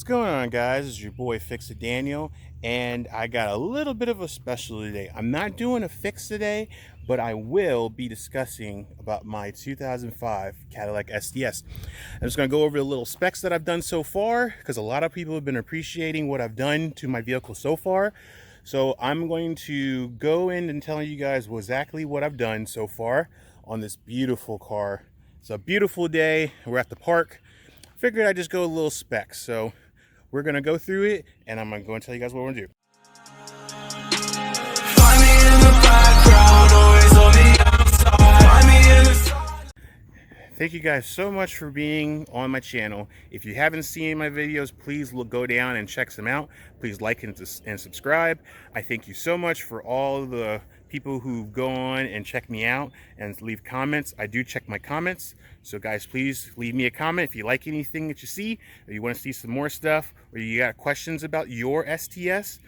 What's going on, guys? It's your boy Fix It Daniel, and I got a little bit of a special today. I'm not doing a fix today, but I will be discussing about my 2005 Cadillac SDS. I'm just going to go over the little specs that I've done so far, because a lot of people have been appreciating what I've done to my vehicle so far. So I'm going to go in and tell you guys exactly what I've done so far on this beautiful car. It's a beautiful day. We're at the park. Figured I'd just go a little specs. So we're gonna go through it, and I'm gonna go and tell you guys what we're gonna do. Find me in the background, always on the outside. Find me in the... Thank you guys so much for being on my channel. If you haven't seen my videos, please go down and check them out. Please like and subscribe. I thank you so much for all the people who go on and check me out and leave comments. I do check my comments, so guys, please leave me a comment if you like anything that you see, or you want to see some more stuff, or you got questions about your STS.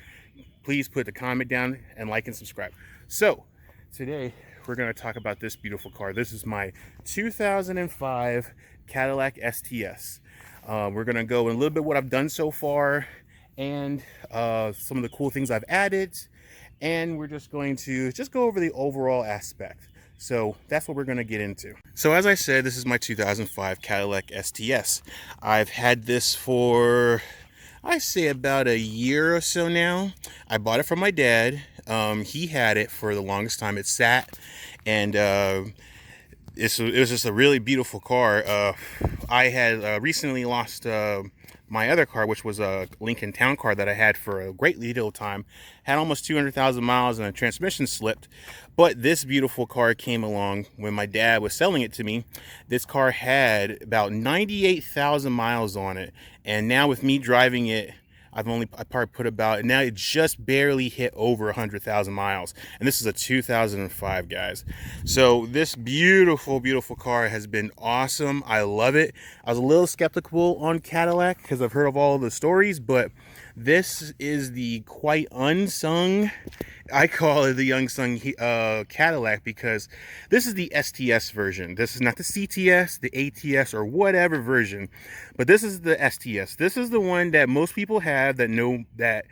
Please put the comment down and like and subscribe. So today we're going to talk about this beautiful car. This is my 2005 Cadillac STS. We're going to go in a little bit what I've done so far, and some of the cool things I've added, and we're just going to go over the overall aspect. So that's what we're going to get into. So as I said, this is my 2005 Cadillac STS. I've had this for, I say, about a year or so now. I bought it from my dad. He had it for the longest time. It sat, and it was just a really beautiful car. I had recently lost my other car, which was a Lincoln Town car that I had for a great deal of time. Had almost 200,000 miles and a transmission slipped. But this beautiful car came along when my dad was selling it to me. This car had about 98,000 miles on it. And now with me driving it, I probably put about, now it just barely hit over 100,000 miles. And this is a 2005, guys. So this beautiful, beautiful car has been awesome. I love it. I was a little skeptical on Cadillac because I've heard of all of the stories, but this is the quite unsung, I call it the unsung Cadillac, because this is the STS version. This is not the CTS, the ATS, or whatever version, but this is the STS. This is the one that most people have that know that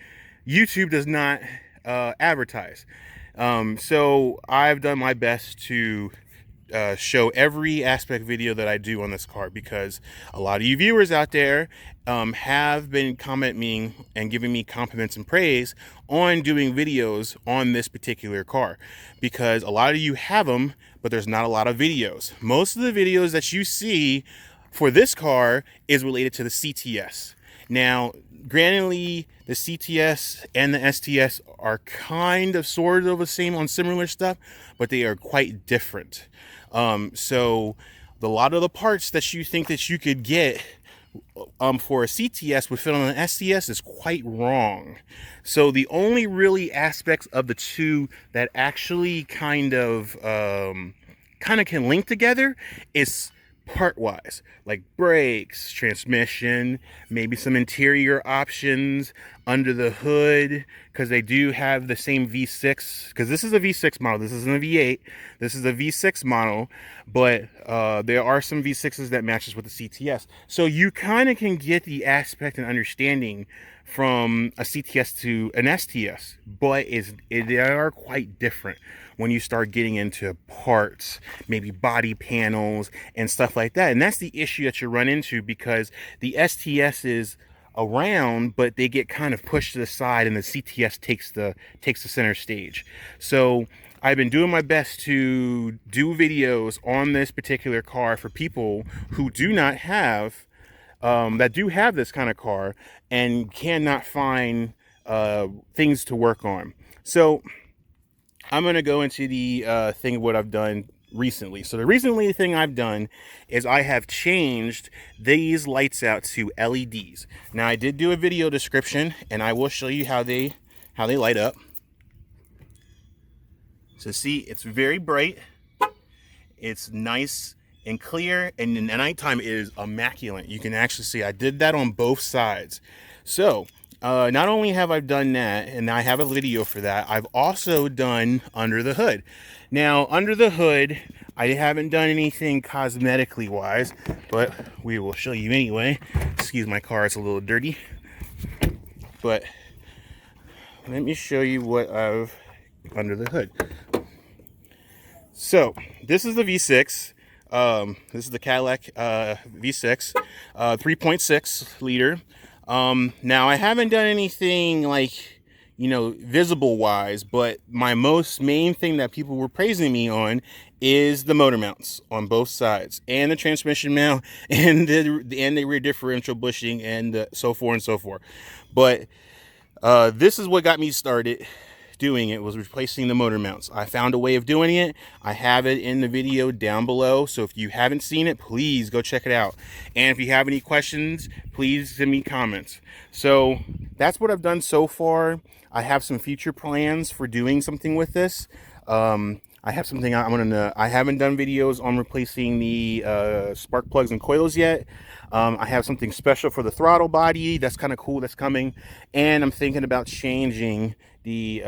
YouTube does not advertise. So I've done my best to show every aspect video that I do on this car, because a lot of you viewers out there have been commenting and giving me compliments and praise on doing videos on this particular car, because a lot of you have them, but there's not a lot of videos. Most of the videos that you see for this car is related to the CTS. Now, granted, the CTS and the STS are kind of sort of the same on similar stuff, but they are quite different. So a lot of the parts that you think that you could get for a CTS would fit on an STS is quite wrong. So the only really aspects of the two that actually kind of can link together is part-wise, like brakes, transmission, maybe some interior options under the hood, because they do have the same V6, because this is a V6 model, this isn't a V8, this is a V6 model, but there are some V6s that matches with the CTS. So you kind of can get the aspect and understanding from a CTS to an STS, but they are quite different when you start getting into parts, maybe body panels and stuff like that. And that's the issue that you run into, because the STS is around, but they get kind of pushed to the side, and the CTS takes the center stage. So I've been doing my best to do videos on this particular car for people who do not have that do have this kind of car and cannot find things to work on. So I'm going to go into the thing of what I've done recently. So the recently thing I've done is I have changed these lights out to LEDs. Now, I did do a video description, and I will show you how they light up. So see, it's very bright. It's nice and clear, and in the nighttime it is immaculate. You can actually see I did that on both sides. So not only have I done that, and I have a video for that, I've also done under the hood. Now, under the hood, I haven't done anything cosmetically wise, but we will show you anyway. Excuse my car, it's a little dirty. But let me show you what I've under the hood. So this is the V6. This is the Cadillac V6, 3.6 liter. Now I haven't done anything like, you know, visible wise, but my main thing that people were praising me on is the motor mounts on both sides, and the transmission mount, and the rear differential bushing, and so forth and so forth. But this is what got me started doing it, was replacing the motor mounts. I found a way of doing it. I have it in the video down below, so if you haven't seen it, please go check it out. And if you have any questions, please send me comments. So that's what I've done so far. I have some future plans for doing something with this. I have something I haven't done videos on replacing the spark plugs and coils yet. I have something special for the throttle body that's kind of cool that's coming, and I'm thinking about changing the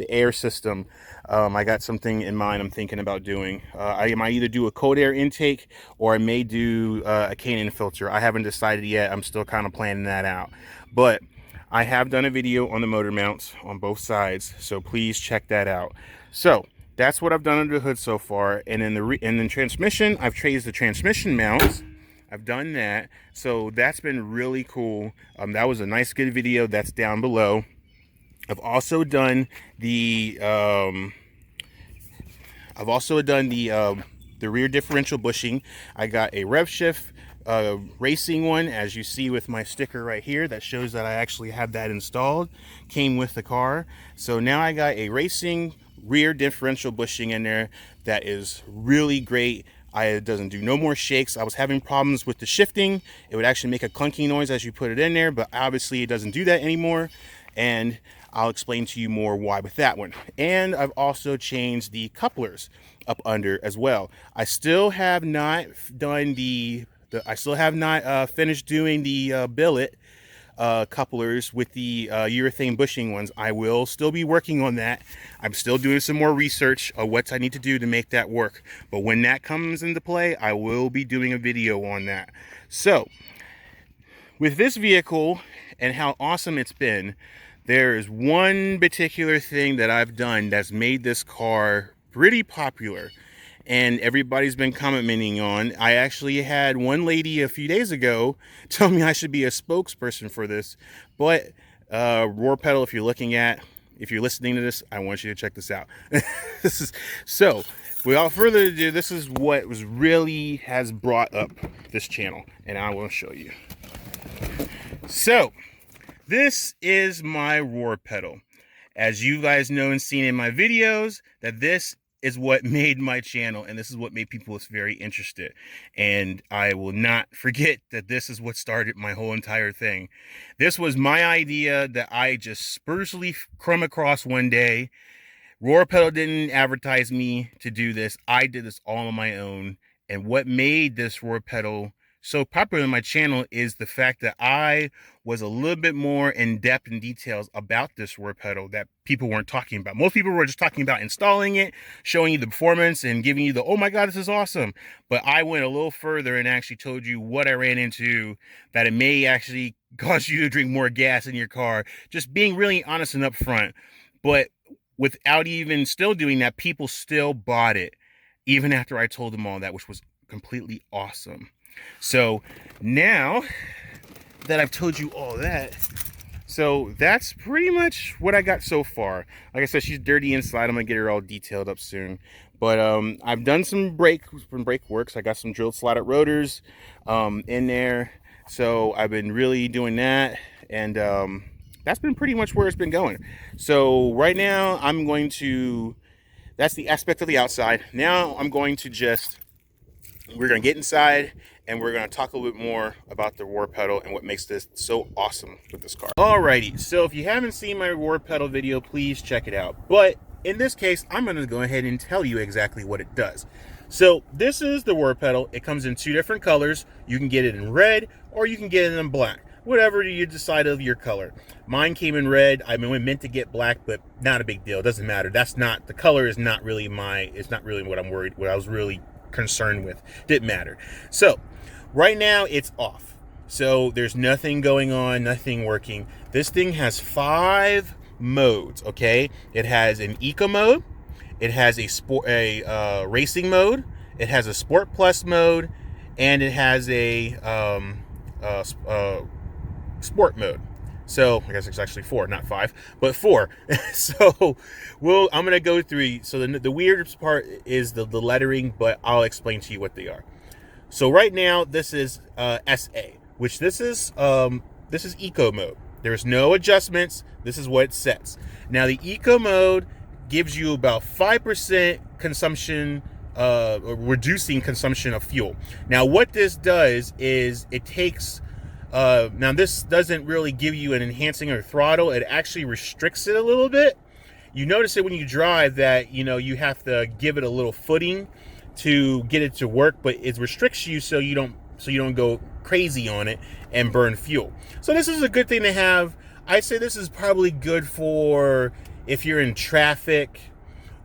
air system. I got something in mind I'm thinking about doing. I might either do a cold air intake, or I may do a Canyon filter. I haven't decided yet. I'm still kind of planning that out. But I have done a video on the motor mounts on both sides, so please check that out. So that's what I've done under the hood so far. And in the transmission, I've changed the transmission mounts. I've done that, so that's been really cool. That was a nice, good video. That's down below. I've also done the rear differential bushing. I got a rev shift racing one, as you see with my sticker right here that shows that I actually have that installed. Came with the car. So now I got a racing rear differential bushing in there that is really great. It doesn't do no more shakes. I was having problems with the shifting. It would actually make a clunky noise as you put it in there, but obviously it doesn't do that anymore. And I'll explain to you more why with that one. And I've also changed the couplers up under as well. I still have not done finished doing the billet couplers with the urethane bushing ones. I will still be working on that. I'm still doing some more research of what I need to do to make that work. But when that comes into play, I will be doing a video on that. So with this vehicle and how awesome it's been, there is one particular thing that I've done that's made this car pretty popular, and everybody's been commenting on. I actually had one lady a few days ago tell me I should be a spokesperson for this. But Roar Pedal, if you're listening to this, I want you to check this out. So without further ado, this is what really has brought up this channel, and I will show you. So this is my Roar Pedal. As you guys know and seen in my videos, that this is what made my channel, and this is what made people very interested. And I will not forget that this is what started my whole entire thing. This was my idea that I just spuriously come across one day. Roar Pedal didn't advertise me to do this. I did this all on my own. And what made this Roar Pedal so popular in my channel is the fact that I was a little bit more in depth and details about this Roar Pedal that people weren't talking about. Most people were just talking about installing it, showing you the performance, and giving you the, oh my God, this is awesome. But I went a little further and actually told you what I ran into, that it may actually cause you to drink more gas in your car. Just being really honest and upfront. But without even still doing that, people still bought it, even after I told them all that, which was completely awesome. So now that I've told you all that, so that's pretty much what I got so far. Like I said, she's dirty inside. I'm gonna get her all detailed up soon. But I've done some brake works. I got some drilled slotted rotors in there. So I've been really doing that, and that's been pretty much where it's been going. So right now that's the aspect of the outside. Now I'm going to we're going to get inside, and we're going to talk a little bit more about the Roar Pedal and what makes this so awesome with this car. Alrighty, so if you haven't seen my Roar Pedal video, please check it out. But in this case, I'm going to go ahead and tell you exactly what it does. So this is the Roar Pedal. It comes in two different colors. You can get it in red, or you can get it in black. Whatever you decide of your color. Mine came in red. I meant to get black, but not a big deal. It doesn't matter. The color is not really it's not really what I was really concerned with. Didn't matter. So right now it's off. So there's nothing going on, nothing working. This thing has 5 modes, okay? It has an eco mode, it has a racing mode, it has a sport plus mode, and it has a sport mode. So I guess it's actually 4, not 5, but 4. So I'm gonna go through. So the weirdest part is the lettering, but I'll explain to you what they are. So right now this is SA, which this is eco mode. There's no adjustments. This is what it sets. Now the eco mode gives you about 5% consumption, reducing consumption of fuel. Now what this does is it takes. Now this doesn't really give you an enhancing or throttle. It actually restricts it a little bit. You notice it when you drive that, you have to give it a little footing to get it to work, but it restricts you so you don't go crazy on it and burn fuel. So this is a good thing to have. I say this is probably good for if you're in traffic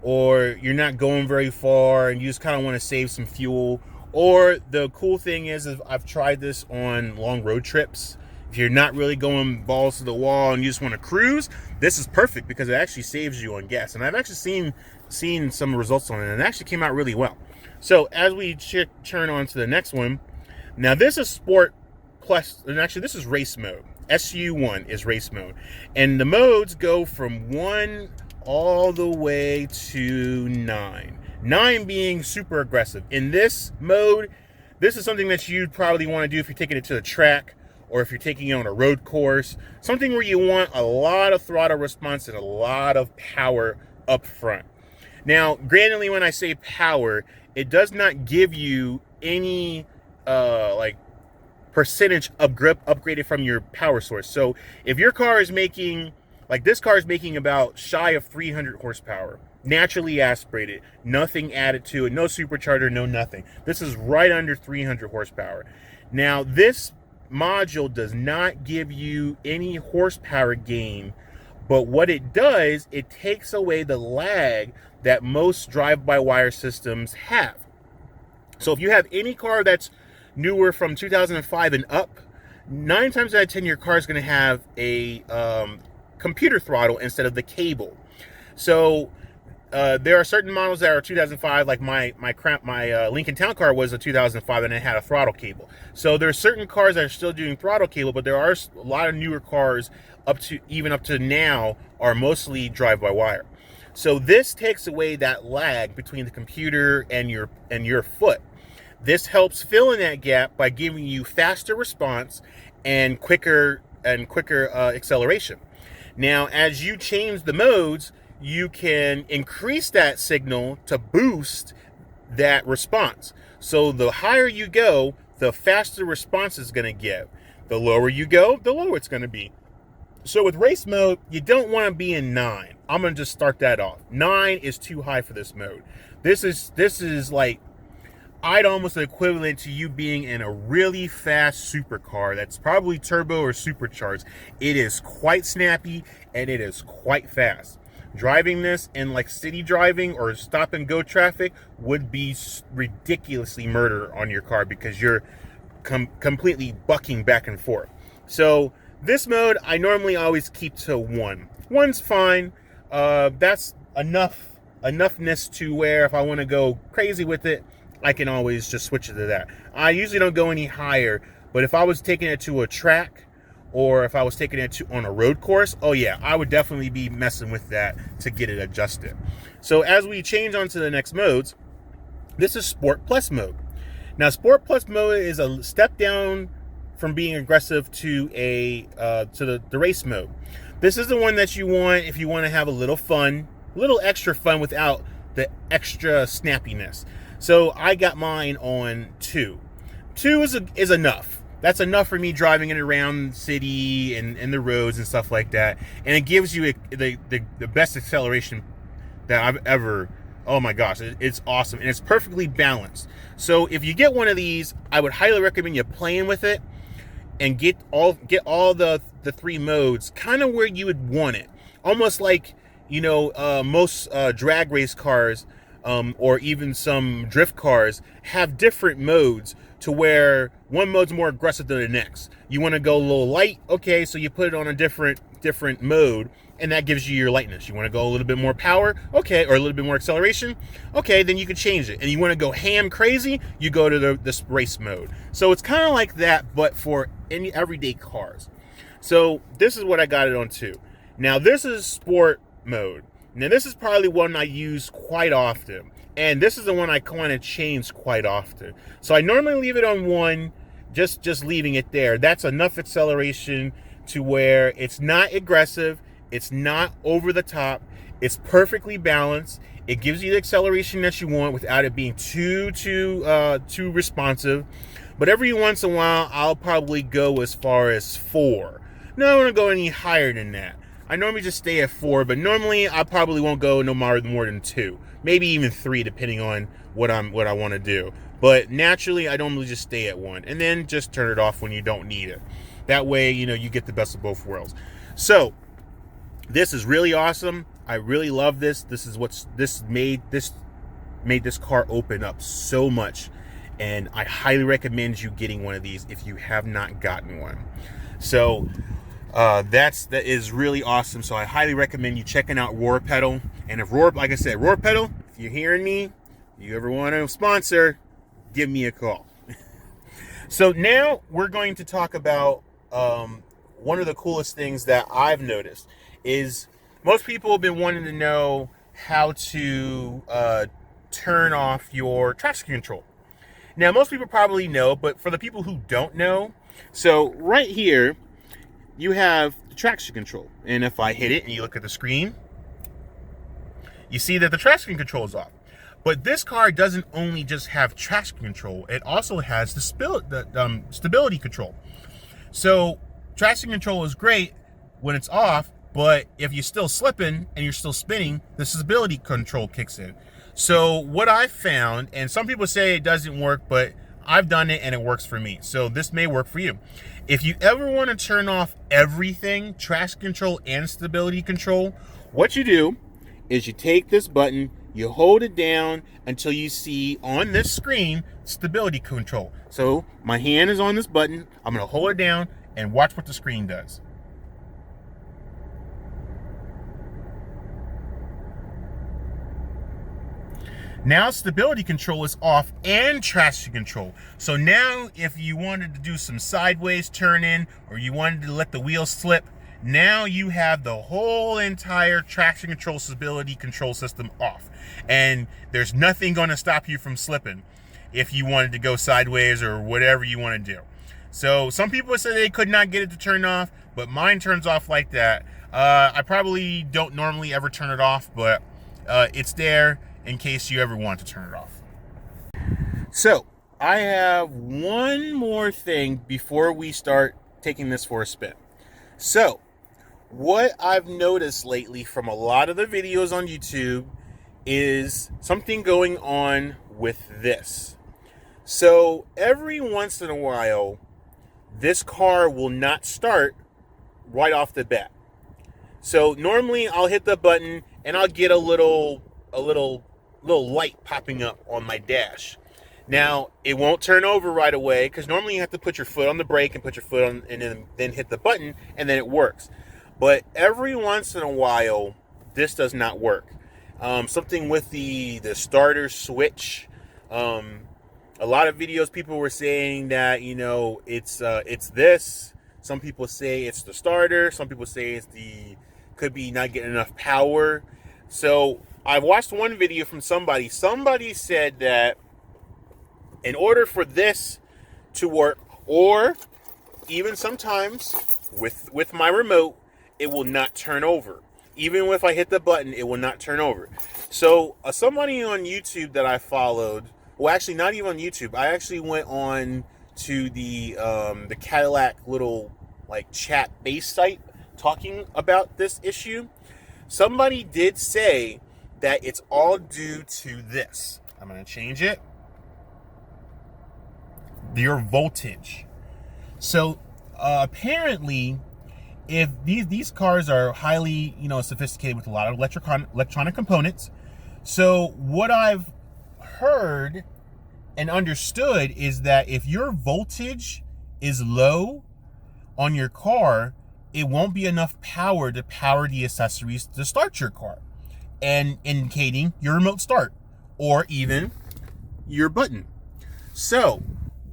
or you're not going very far and you just kind of want to save some fuel. Or the cool thing is I've tried this on long road trips. If you're not really going balls to the wall and you just want to cruise, this is perfect because it actually saves you on gas. And I've actually seen some results on it, and it actually came out really well. So as we turn on to the next one, now this is Sport Plus, and actually this is race mode. SU1 is race mode. And the modes go from 1 all the way to 9. 9 being super aggressive. In this mode, this is something that you'd probably want to do if you're taking it to the track or if you're taking it on a road course. Something where you want a lot of throttle response and a lot of power up front. Now, granted, when I say power, it does not give you any percentage of grip upgraded from your power source. So if your car is making, like this car is making about shy of 300 horsepower, naturally aspirated, nothing added to it, no supercharger, no nothing. This is right under 300 horsepower. Now, this module does not give you any horsepower gain, but what it does, it takes away the lag that most drive-by-wire systems have. So if you have any car that's newer from 2005 and up, 9 times out of 10 your car is going to have a computer throttle instead of the cable. So there are certain models that are 2005, like my Lincoln Town Car was a 2005 and it had a throttle cable. So there are certain cars that are still doing throttle cable, but there are a lot of newer cars up to now are mostly drive-by-wire. So this takes away that lag between the computer and your foot. This helps fill in that gap by giving you faster response and quicker acceleration. Now, as you change the modes, you can increase that signal to boost that response. So the higher you go, the faster response is going to get. The lower you go, the lower it's going to be. So with race mode, you don't want to be in 9. I'm going to just start that off. 9 is too high for this mode. This is like, I'd almost equivalent to you being in a really fast supercar that's probably turbo or supercharged. It is quite snappy and it is quite fast. Driving this in like city driving or stop and go traffic would be ridiculously murder on your car because you're completely bucking back and forth. So this mode I normally always keep to 1. 1's fine. That's enoughness to where if I want to go crazy with it, I can always just switch it to that. I usually don't go any higher, but if I was taking it to a track or if I was taking it on a road course, oh yeah, I would definitely be messing with that to get it adjusted. So as we change on to the next modes, this is Sport Plus mode. Now, Sport Plus mode is a step down from being aggressive to the race mode. This is the one that you want if you want to have a little fun, a little extra fun without the extra snappiness. So I got mine on 2. 2 is enough. That's enough for me driving it around the city and the roads and stuff like that. And it gives you the best acceleration that I've ever. Oh my gosh, it's awesome. And it's perfectly balanced. So if you get one of these, I would highly recommend you playing with it and get all the 3 modes kind of where you would want it. Almost like, most drag race cars or even some drift cars have different modes to where one mode's more aggressive than the next. You want to go a little light, okay, so you put it on a different mode, and that gives you your lightness. You want to go a little bit more power, okay, or a little bit more acceleration, okay, then you can change it. And you want to go ham crazy, you go to this race mode. So it's kind of like that, but for any everyday cars. So this is what I got it on too. Now this is sport mode. Now this is probably one I use quite often. And this is the one I kind of change quite often. So I normally leave it on 1, just leaving it there. That's enough acceleration to where it's not aggressive, it's not over the top, it's perfectly balanced. It gives you the acceleration that you want without it being too responsive. But every once in a while, I'll probably go as far as 4. No, I don't want to go any higher than that. I normally just stay at 4, but normally I probably won't go no more than 2, maybe even 3, depending on what I want to do. But naturally, I normally just stay at 1, and then just turn it off when you don't need it. That way, you know, you get the best of both worlds. So this is really awesome. I really love this. This made this car open up so much, and I highly recommend you getting one of these if you have not gotten one. So that is really awesome. So I highly recommend you checking out Roar Pedal. And if like I said, Roar Pedal, if you're hearing me, you ever want to sponsor, give me a call. So now we're going to talk about one of the coolest things that I've noticed is most people have been wanting to know how to turn off your traction control. Now, most people probably know, but for the people who don't know, so right here, you have the traction control. And if I hit it and you look at the screen, you see that the traction control is off. But this car doesn't only just have traction control, it also has the stability control. So traction control is great when it's off, but if you're still slipping and you're still spinning, the stability control kicks in. So what I found, and some people say it doesn't work, but I've done it and it works for me. So this may work for you. If you ever want to turn off everything, traction control and stability control, what you do is you take this button, you hold it down until you see on this screen stability control. So my hand is on this button, I'm going to hold it down and watch what the screen does. Now stability control is off and traction control. So now if you wanted to do some sideways turning or you wanted to let the wheels slip, now you have the whole entire traction control stability control system off. And there's nothing going to stop you from slipping if you wanted to go sideways or whatever you want to do. So some people said they could not get it to turn off, but mine turns off like that. I probably don't normally ever turn it off, but it's there in case you ever want to turn it off. So I have one more thing before we start taking this for a spin. So what I've noticed lately from a lot of the videos on YouTube is something going on with this. So every once in a while, this car will not start right off the bat. So normally I'll hit the button and I'll get a little light popping up on my dash. Now it won't turn over right away because normally you have to put your foot on the brake and put your foot on and then hit the button and then it works. But every once in a while, this does not work. Something with the starter switch. A lot of videos people were saying that, you know, it's this. Some people say it's the starter. Some people say it's could be not getting enough power. So I watched one video from somebody. Somebody said that in order for this to work, or even sometimes with my remote, it will not turn over. Even if I hit the button, it will not turn over. So somebody on YouTube that I followed, well, actually not even on YouTube. I actually went on to the Cadillac little like chat base site talking about this issue. Somebody did say that it's all due to this. I'm going to change it. Your voltage. So apparently, if these cars are highly, you know, sophisticated with a lot of electronic components. So what I've heard and understood is that if your voltage is low on your car, it won't be enough power to power the accessories to start your car, and indicating your remote start or even your button. So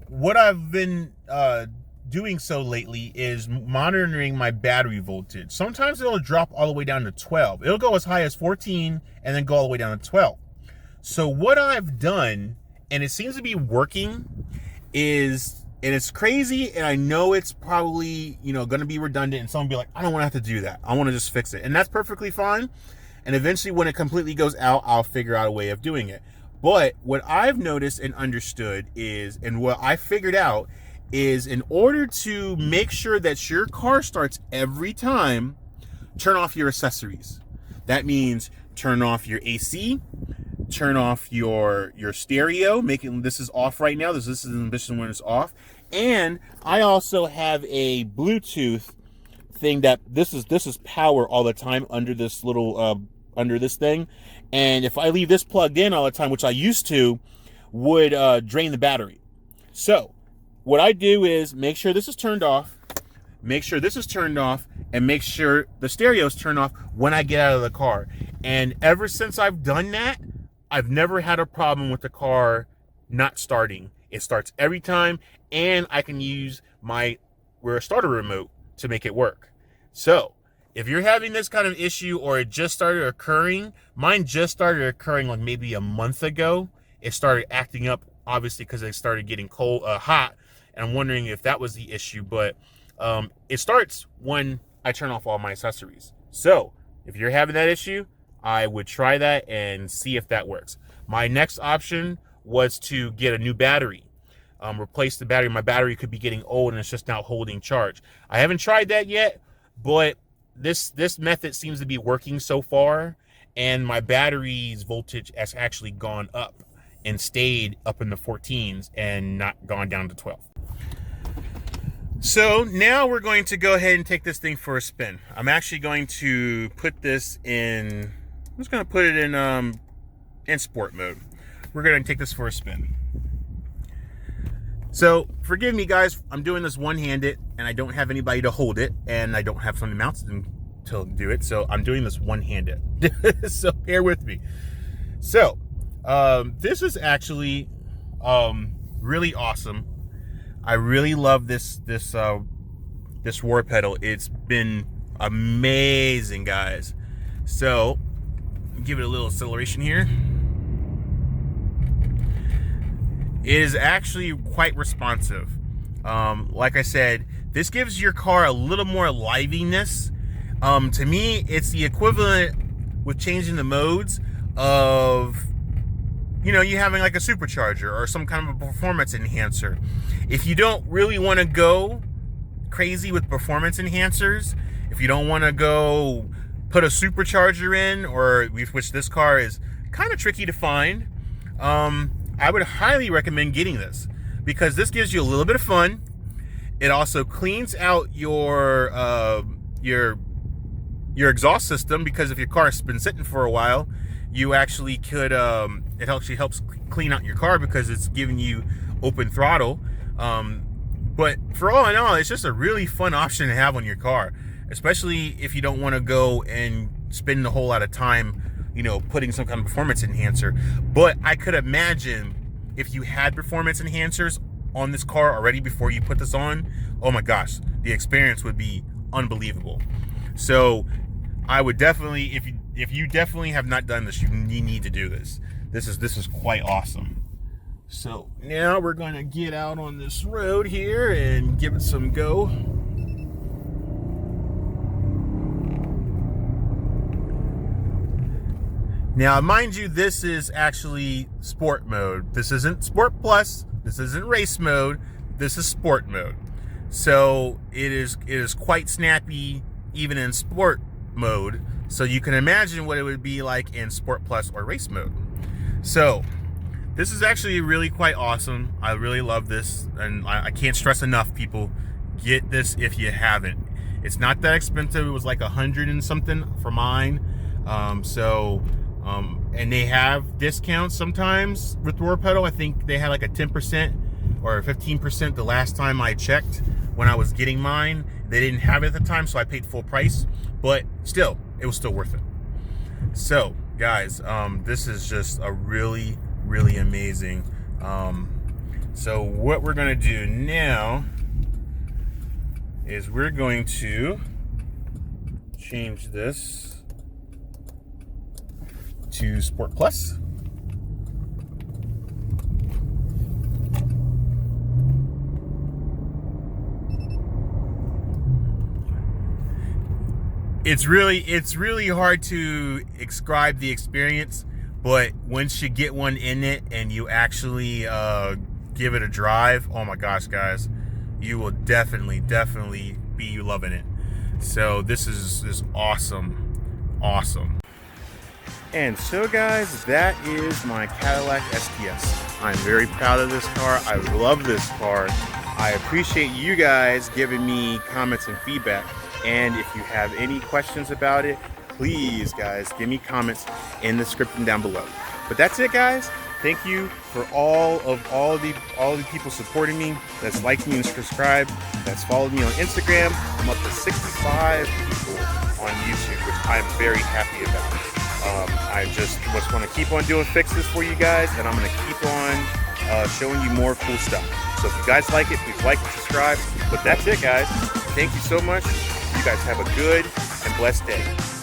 what I've been doing so lately is monitoring my battery voltage. Sometimes it'll drop all the way down to 12. It'll go as high as 14 and then go all the way down to 12. So what I've done, and it seems to be working, is, and it's crazy, and I know it's probably, going to be redundant, and someone will be like, I don't want to have to do that. I want to just fix it. And that's perfectly fine. And eventually when it completely goes out, I'll figure out a way of doing it. But what I've noticed and understood is, and what I figured out is, in order to make sure that your car starts every time, turn off your accessories. That means turn off your AC, turn off your stereo, making this is off right now. This is an ambition when it's off. And I also have a Bluetooth thing that this is power all the time under this little under this thing. And if I leave this plugged in all the time, which I used to, would drain the battery. So what I do is make sure this is turned off, make sure this is turned off, and make sure the stereo is turned off when I get out of the car. And ever since I've done that, I've never had a problem with the car not starting. It starts every time, and I can use my starter remote to make it work. So if you're having this kind of issue, or it just started occurring, mine just started occurring like maybe a month ago. It started acting up, obviously, because it started getting hot, and I'm wondering if that was the issue. But it starts when I turn off all my accessories. So if you're having that issue, I would try that and see if that works. My next option was to get a new battery, replace the battery. My battery could be getting old and it's just not holding charge. I haven't tried that yet, but this method seems to be working so far, and my battery's voltage has actually gone up and stayed up in the 14s and not gone down to 12. So now we're going to go ahead and take this thing for a spin. I'm actually going to put this in, I'm just going to put it in sport mode. We're going to take this for a spin. So forgive me, guys, I'm doing this one-handed, and I don't have anybody to hold it, and I don't have something mounted to do it, so I'm doing this one-handed. So bear with me. So this is actually really awesome. I really love this war pedal. It's been amazing, guys. So give it a little acceleration here. It is actually quite responsive. Like I said, this gives your car a little more liveliness. To me, it's the equivalent with changing the modes of, you having like a supercharger or some kind of a performance enhancer. If you don't really want to go crazy with performance enhancers, if you don't want to go put a supercharger in, or which this car is kind of tricky to find, I would highly recommend getting this, because this gives you a little bit of fun. It also cleans out your exhaust system, because if your car's been sitting for a while, you actually could it actually helps clean out your car because it's giving you open throttle. But for all in all, it's just a really fun option to have on your car, especially if you don't want to go and spend a whole lot of time putting some kind of performance enhancer. But I could imagine if you had performance enhancers on this car already before you put this on, oh my gosh, the experience would be unbelievable. So I would definitely, if you definitely have not done this, you need to do this. This is quite awesome. So now we're going to get out on this road here and give it some go. Now, mind you, this is actually sport mode. This isn't Sport Plus. This isn't race mode. This is sport mode. So it is quite snappy even in sport mode. So you can imagine what it would be like in Sport Plus or race mode. So this is actually really quite awesome. I really love this, and I can't stress enough, people, get this if you haven't. It's not that expensive. It was like $100 and something for mine. So And they have discounts sometimes with Roar Pedal. I think they had like a 10% or 15% the last time I checked when I was getting mine. They didn't have it at the time, so I paid full price, but still, it was still worth it. So guys, this is just a really, really amazing. So what we're gonna do now is we're going to change this to Sport Plus. It's really hard to describe the experience, but once you get one in it and you actually give it a drive, oh my gosh, guys, you will definitely be loving it. So this is awesome. And so guys, that is my Cadillac STS. I'm very proud of this car. I love this car. I appreciate you guys giving me comments and feedback. And if you have any questions about it, please guys, give me comments in the description down below. But that's it, guys. Thank you for all the people supporting me, that's liked me and subscribed, that's followed me on Instagram. I'm up to 65 people on YouTube, which I'm very happy about. I just want to keep on doing fixes for you guys, and I'm going to keep on showing you more cool stuff. So if you guys like it, please like and subscribe. But that's it, guys. Thank you so much. You guys have a good and blessed day.